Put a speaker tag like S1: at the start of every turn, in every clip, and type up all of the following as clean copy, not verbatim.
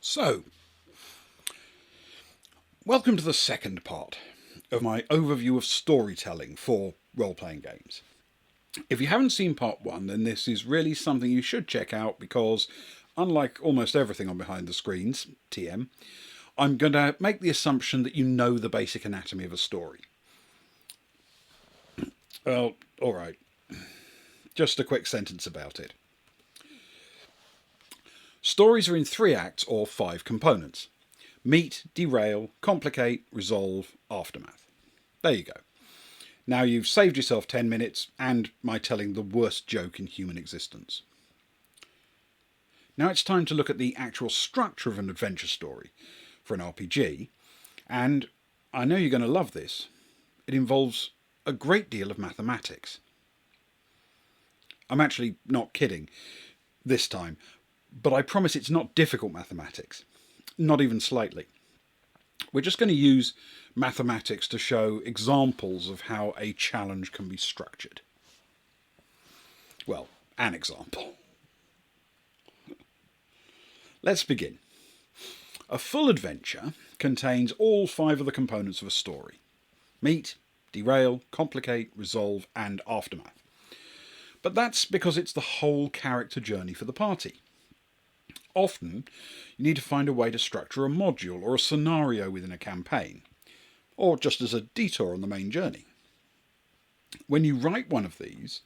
S1: So, welcome to the second part of my overview of storytelling for role-playing games. If you haven't seen part one, then this is really something you should check out because, unlike almost everything on Behind the Screens, TM, I'm going to make the assumption that you know the basic anatomy of a story. Well, alright. Just a quick sentence about it. Stories are in 3 acts or 5 components. Meet, derail, complicate, resolve, aftermath. There you go. Now you've saved yourself 10 minutes and my telling the worst joke in human existence. Now it's time to look at the actual structure of an adventure story for an RPG, and I know you're going to love this. It involves a great deal of mathematics. I'm actually not kidding this time, but I promise it's not difficult mathematics, not even slightly. We're just going to use mathematics to show examples of how a challenge can be structured. Well, an example. Let's begin. A full adventure contains all 5 of the components of a story: meet, derail, complicate, resolve, and aftermath. But that's because it's the whole character journey for the party. Often, you need to find a way to structure a module or a scenario within a campaign, or just as a detour on the main journey. When you write one of these,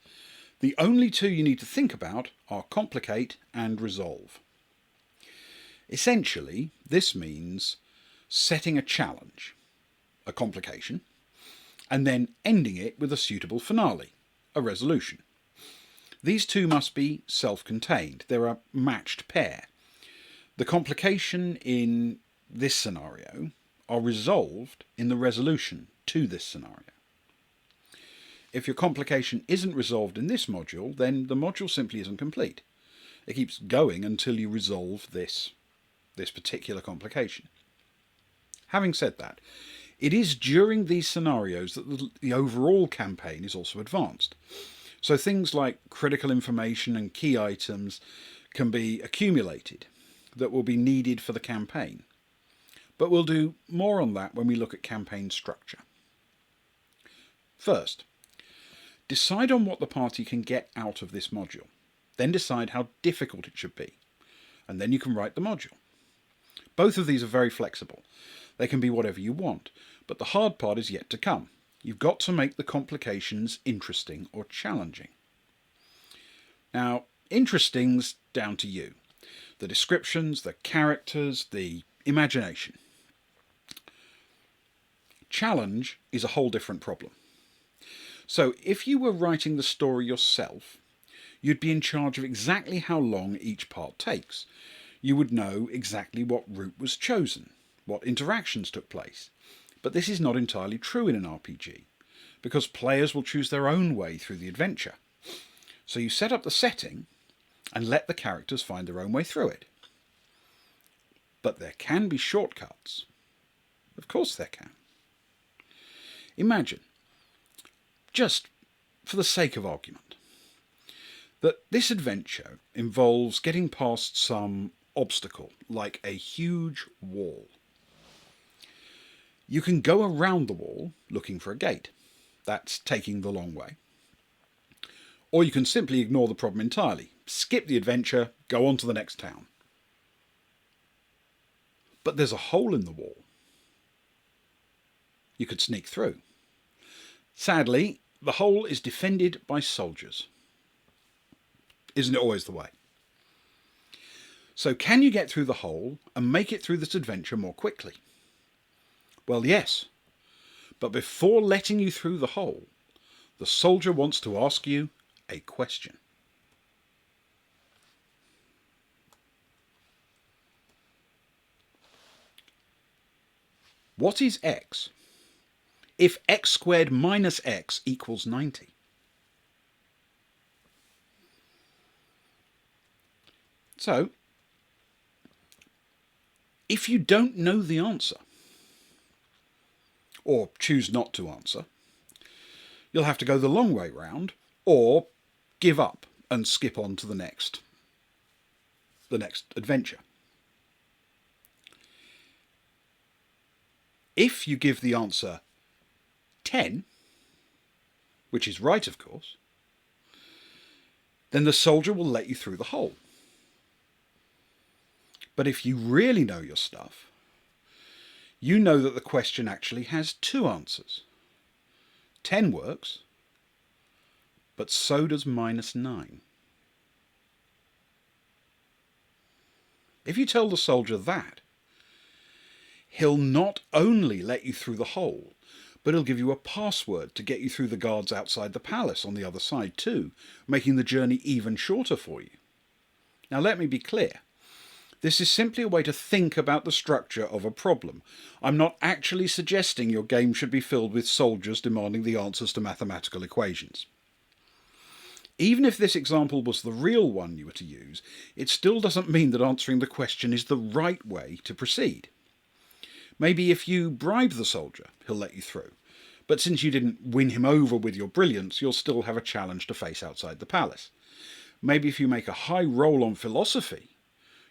S1: the only 2 you need to think about are complicate and resolve. Essentially, this means setting a challenge, a complication, and then ending it with a suitable finale, a resolution. These 2 must be self-contained. They're a matched pair. The complication in this scenario are resolved in the resolution to this scenario. If your complication isn't resolved in this module, then the module simply isn't complete. It keeps going until you resolve this particular complication. Having said that, it is during these scenarios that the overall campaign is also advanced. So things like critical information and key items can be accumulated that will be needed for the campaign. But we'll do more on that when we look at campaign structure. First, decide on what the party can get out of this module. Then decide how difficult it should be. And then you can write the module. Both of these are very flexible. They can be whatever you want, but the hard part is yet to come. You've got to make the complications interesting or challenging. Now, interesting's down to you. The descriptions, the characters, the imagination. Challenge is a whole different problem. So if you were writing the story yourself, you'd be in charge of exactly how long each part takes. You would know exactly what route was chosen, what interactions took place. But this is not entirely true in an RPG, because players will choose their own way through the adventure. So you set up the setting and let the characters find their own way through it. But there can be shortcuts. Of course there can. Imagine, just for the sake of argument, that this adventure involves getting past some obstacle, like a huge wall. You can go around the wall looking for a gate. That's taking the long way. Or you can simply ignore the problem entirely, skip the adventure, go on to the next town. But there's a hole in the wall. You could sneak through. Sadly, the hole is defended by soldiers. Isn't it always the way? So can you get through the hole and make it through this adventure more quickly? Well, yes. But before letting you through the hole, the soldier wants to ask you a question. What is x if x squared minus x equals 90? So, if you don't know the answer, or choose not to answer, you'll have to go the long way round, or give up and skip on to the next adventure. If you give the answer 10, which is right of course, then the soldier will let you through the hole. But if you really know your stuff, you know that the question actually has two answers. 10 works, but so does -9. If you tell the soldier that, he'll not only let you through the hole, but he'll give you a password to get you through the guards outside the palace on the other side too, making the journey even shorter for you. Now let me be clear. This is simply a way to think about the structure of a problem. I'm not actually suggesting your game should be filled with soldiers demanding the answers to mathematical equations. Even if this example was the real one you were to use, it still doesn't mean that answering the question is the right way to proceed. Maybe if you bribe the soldier, he'll let you through, but since you didn't win him over with your brilliance, you'll still have a challenge to face outside the palace. Maybe if you make a high roll on philosophy,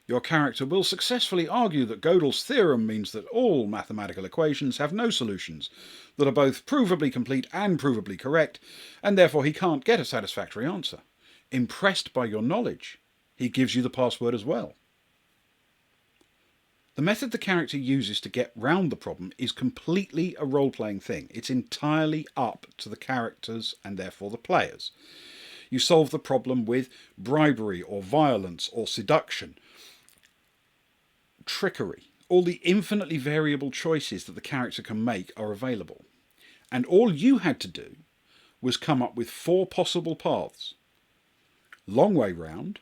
S1: your character will successfully argue that Gödel's theorem means that all mathematical equations have no solutions, that are both provably complete and provably correct, and therefore he can't get a satisfactory answer. Impressed by your knowledge, he gives you the password as well. The method the character uses to get round the problem is completely a role-playing thing. It's entirely up to the characters and therefore the players. You solve the problem with bribery or violence or seduction, trickery. All the infinitely variable choices that the character can make are available. And all you had to do was come up with 4 possible paths. Long way round,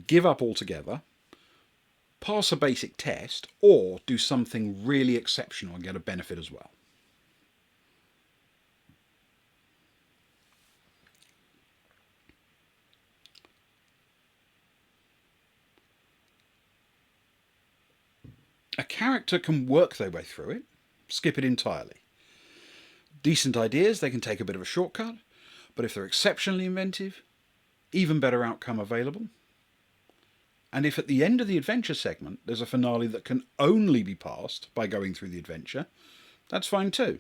S1: give up altogether, pass a basic test, or do something really exceptional and get a benefit as well. A character can work their way through it, skip it entirely. Decent ideas, they can take a bit of a shortcut, but if they're exceptionally inventive, even better outcome available. And if at the end of the adventure segment there's a finale that can only be passed by going through the adventure, that's fine too.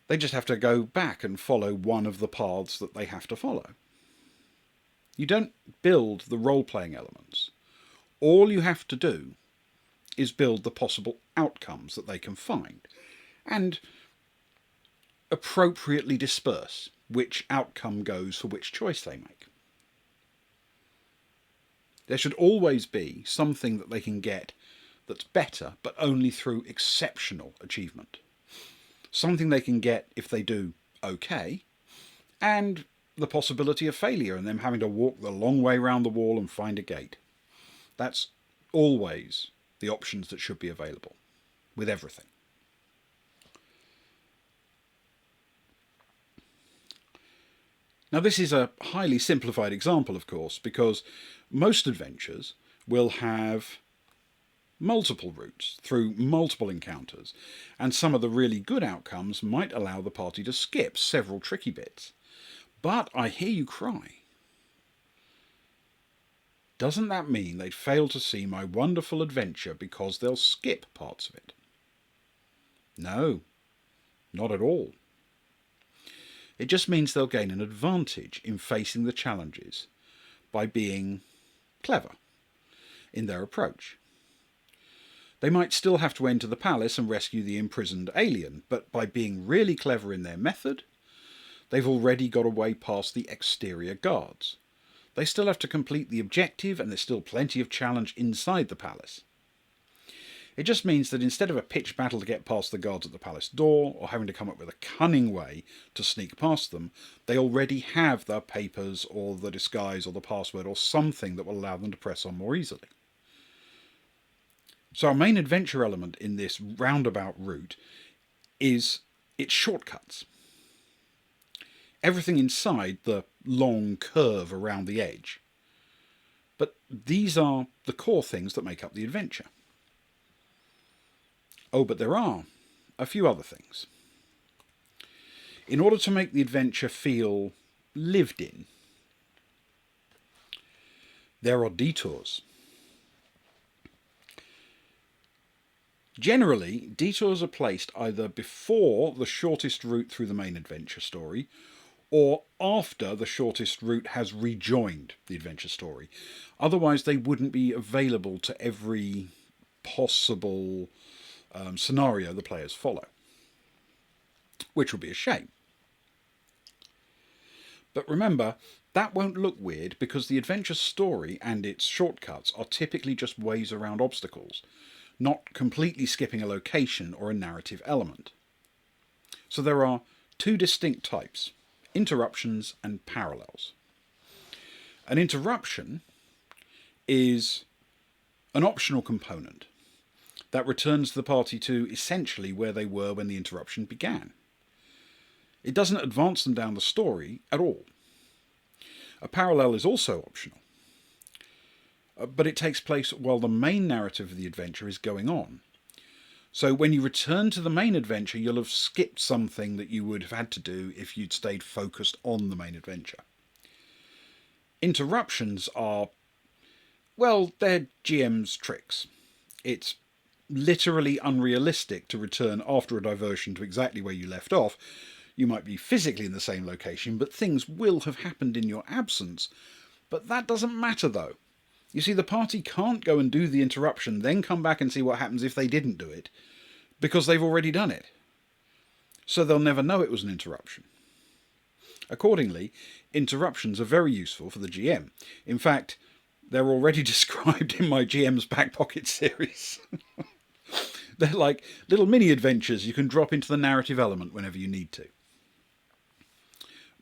S1: They just have to go back and follow one of the paths that they have to follow. You don't build the role-playing elements. All you have to do is build the possible outcomes that they can find and appropriately disperse which outcome goes for which choice they make. There should always be something that they can get that's better, but only through exceptional achievement. Something they can get if they do okay, and the possibility of failure and them having to walk the long way round the wall and find a gate. That's always the options that should be available, with everything. Now this is a highly simplified example, of course, because most adventures will have multiple routes through multiple encounters, and some of the really good outcomes might allow the party to skip several tricky bits. But I hear you cry. Doesn't that mean they'd fail to see my wonderful adventure because they'll skip parts of it? No, not at all. It just means they'll gain an advantage in facing the challenges by being clever in their approach. They might still have to enter the palace and rescue the imprisoned alien, but by being really clever in their method, they've already got away past the exterior guards. They still have to complete the objective, and there's still plenty of challenge inside the palace. It just means that instead of a pitched battle to get past the guards at the palace door, or having to come up with a cunning way to sneak past them, they already have the papers or the disguise or the password or something that will allow them to press on more easily. So our main adventure element in this roundabout route is its shortcuts. Everything inside the long curve around the edge. But these are the core things that make up the adventure. Oh, but there are a few other things. In order to make the adventure feel lived in, there are detours. Generally, detours are placed either before the shortest route through the main adventure story, or after the shortest route has rejoined the adventure story. Otherwise, they wouldn't be available to every possible scenario the players follow, which would be a shame. But remember, that won't look weird because the adventure story and its shortcuts are typically just ways around obstacles, not completely skipping a location or a narrative element. So there are two distinct types: interruptions and parallels. An interruption is an optional component that returns the party to essentially where they were when the interruption began. It doesn't advance them down the story at all. A parallel is also optional, but it takes place while the main narrative of the adventure is going on. So when you return to the main adventure, you'll have skipped something that you would have had to do if you'd stayed focused on the main adventure. Interruptions are, well, they're GM's tricks. It's literally unrealistic to return after a diversion to exactly where you left off. You might be physically in the same location, but things will have happened in your absence. But that doesn't matter though. You see, the party can't go and do the interruption, then come back and see what happens if they didn't do it, because they've already done it. So they'll never know it was an interruption. Accordingly, interruptions are very useful for the GM. In fact, they're already described in my GM's Back Pocket series. They're like little mini adventures you can drop into the narrative element whenever you need to.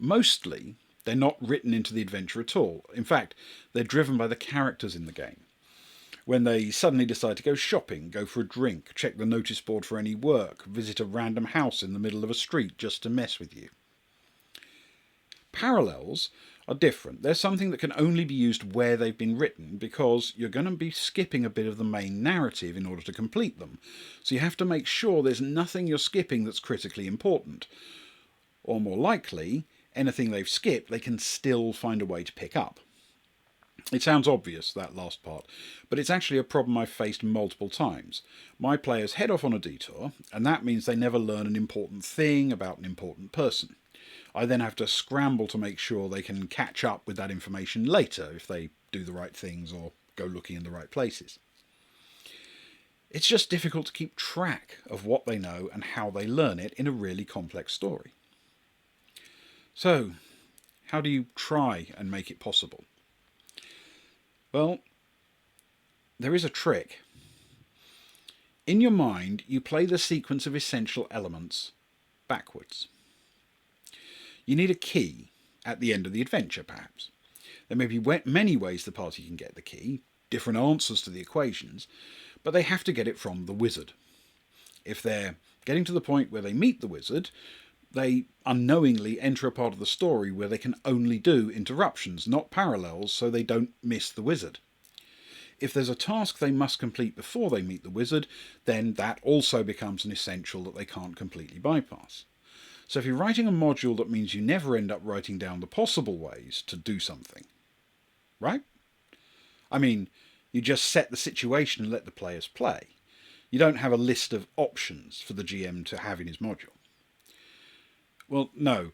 S1: Mostly, they're not written into the adventure at all. In fact, they're driven by the characters in the game. When they suddenly decide to go shopping, go for a drink, check the notice board for any work, visit a random house in the middle of a street just to mess with you. Parallels are different. They're something that can only be used where they've been written, because you're going to be skipping a bit of the main narrative in order to complete them. So you have to make sure there's nothing you're skipping that's critically important. Or more likely, anything they've skipped they can still find a way to pick up. It sounds obvious, that last part, but it's actually a problem I've faced multiple times. My players head off on a detour, and that means they never learn an important thing about an important person. I then have to scramble to make sure they can catch up with that information later if they do the right things or go looking in the right places. It's just difficult to keep track of what they know and how they learn it in a really complex story. So, how do you try and make it possible? Well, there is a trick. In your mind, you play the sequence of essential elements backwards. You need a key at the end of the adventure, perhaps. There may be many ways the party can get the key, different answers to the equations, but they have to get it from the wizard. If they're getting to the point where they meet the wizard, they unknowingly enter a part of the story where they can only do interruptions, not parallels, so they don't miss the wizard. If there's a task they must complete before they meet the wizard, then that also becomes an essential that they can't completely bypass. So if you're writing a module that means you never end up writing down the possible ways to do something, right? I mean, you just set the situation and let the players play. You don't have a list of options for the GM to have in his module. Well, no,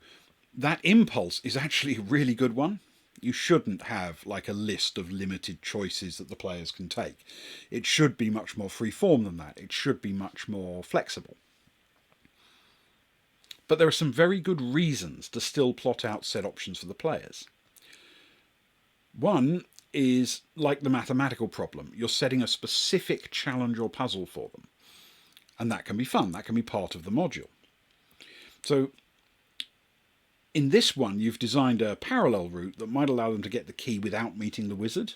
S1: that impulse is actually a really good one. You shouldn't have like a list of limited choices that the players can take. It should be much more free-form than that. It should be much more flexible. But there are some very good reasons to still plot out set options for the players. One is like the mathematical problem. You're setting a specific challenge or puzzle for them. And that can be fun. That can be part of the module. So in this one, you've designed a parallel route that might allow them to get the key without meeting the wizard,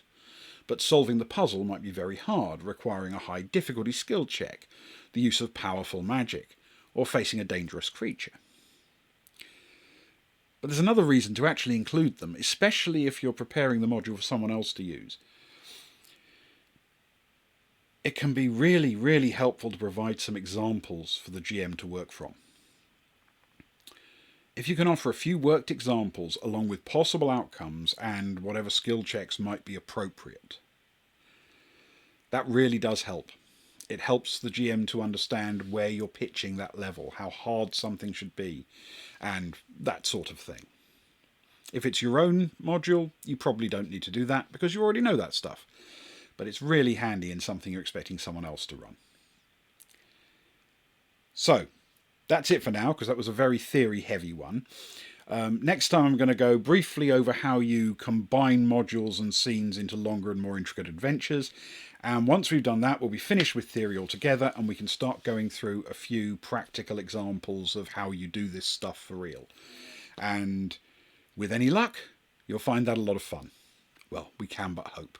S1: but solving the puzzle might be very hard, requiring a high difficulty skill check, the use of powerful magic, or facing a dangerous creature. But there's another reason to actually include them, especially if you're preparing the module for someone else to use. It can be really, really helpful to provide some examples for the GM to work from. If you can offer a few worked examples along with possible outcomes and whatever skill checks might be appropriate, that really does help. It helps the GM to understand where you're pitching that level, how hard something should be, and that sort of thing. If it's your own module, you probably don't need to do that because you already know that stuff. But it's really handy in something you're expecting someone else to run. So, that's it for now, because that was a very theory-heavy one. Next time I'm going to go briefly over how you combine modules and scenes into longer and more intricate adventures. And once we've done that, we'll be finished with theory altogether, and we can start going through a few practical examples of how you do this stuff for real. And with any luck, you'll find that a lot of fun. Well, we can but hope.